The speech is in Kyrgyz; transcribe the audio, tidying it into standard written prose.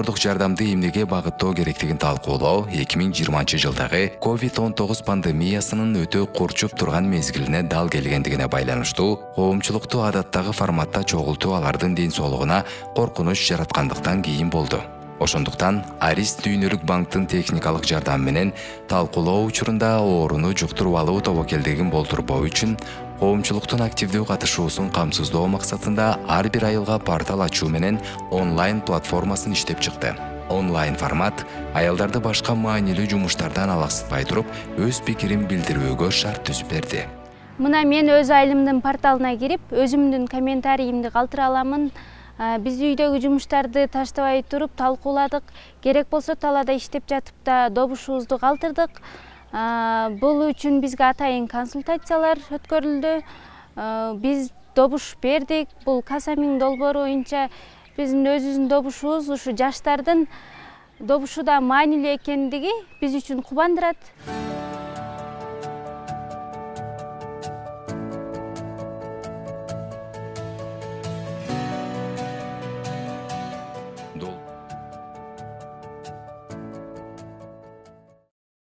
донорлук жардамды эмнеге багыттоо керектигин талкуулоо 2020-жылдагы COVID-19 пандемиясынын өтө курчуп турган мезгилине дал келгендигине байланыштуу коомчулукту адаттагы форматта чогултуу алардын ден соолугуна коркунуч жараткандыктан кийин болду. Ошондуктан Арис дүйнөлүк банктын техникалык жардамы менен талкуулоо учурунда ооруну жуктуруп алуу тобокелдигин болтурбоо үчүн коомчулуктун активдүү катышуусун камсыздоо максатында ар бир айылга портал ачуу менен онлайн платформасын иштеп чыкты. Онлайн формат аялдарды башка маанилүү жумуштардан алаксытпай туруп, өз пикирин билдирүүгө шарт түзүп берди. Мына мен өз айылымдын порталына кирип, өзүмдүн комментарийимди калтыра аламын. Биз үйдөгү жумуштарды таштабай туруп талкууладык. Керек болсо талаада иштеп жатып да добушубузду калтырдык. Бул үчүн бизге атайын консультациялар өткөрүлдү. Биз добуш бердик. Бул Касамин долбоору боюнча биздин өзүбүздүн добушубуз ушу жаштардын добушуда маанилүү экендиги биз үчүн кубандырат.